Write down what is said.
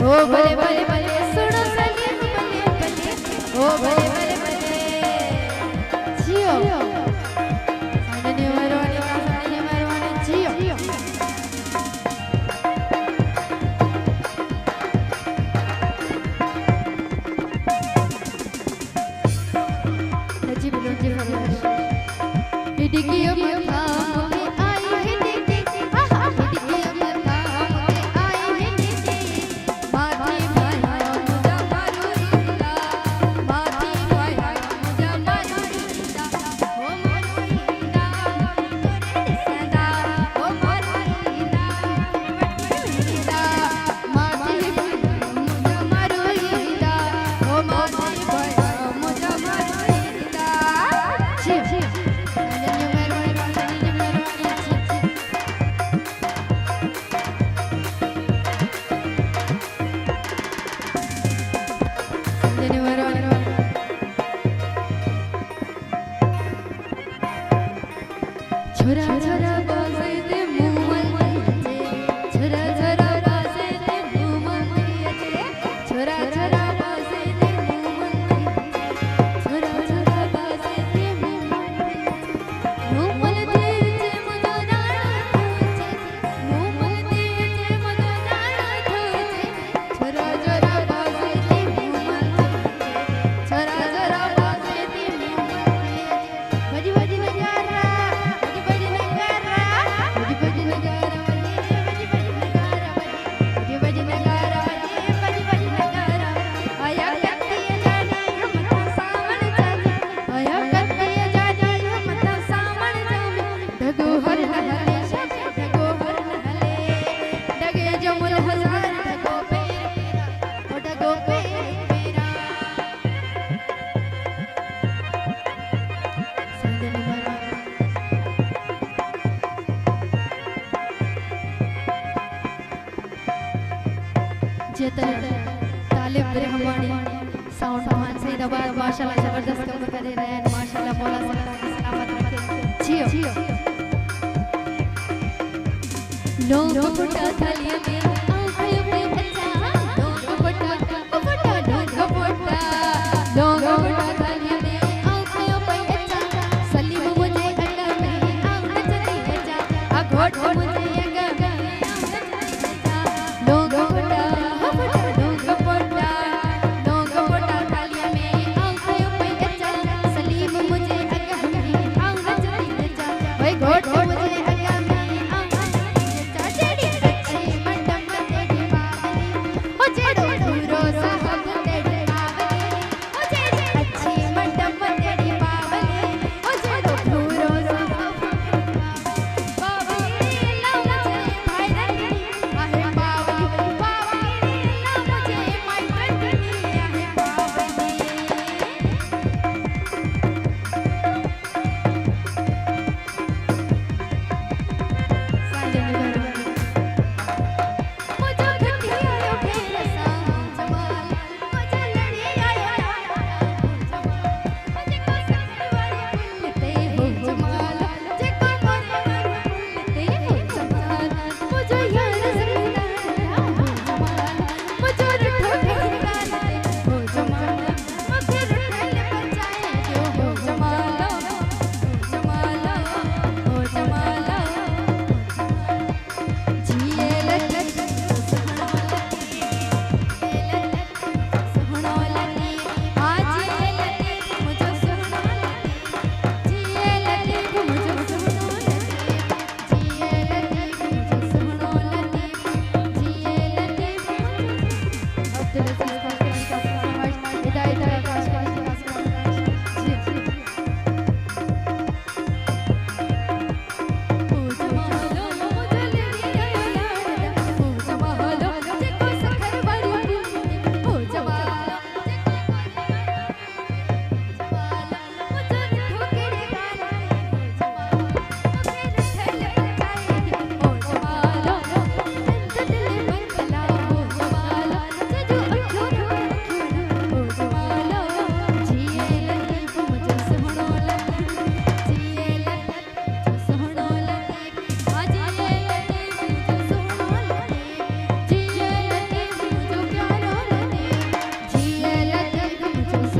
ओ भले भले भले सुनो सलीम भले भले ओ भले भले भले जियो सानने मरवाने का सानने मरवाने जियो नजीब नजीब डिडिकियो मथा छोरा छोरा बाजे दे मुमल छोरा छोरा बाजे दे मुमल छोरा छोरा बाजे दे मुमल छोरा छोरा बाजे दे मुमल दे जे मनो नाना थोचे मुमल दे जे मनो नाना थोचे छोरा छोरा बाजे दे मुमल छोरा छोरा बाजे दे मुमल बजी बजी नजारा तालिब रहमानी साउंड मान से दबार माशाल्लाह जबरदस्त काम कर रहे हैं माशाल्लाह मौला सलामत रखे जियो नो फुटा थालिया में आंखें में अच्छा नो फुटा नो फुटा थालिया में आंखें में अच्छा सलीम मुझे अड्डा में आंख चली जा आ घोट मुझे Gracias.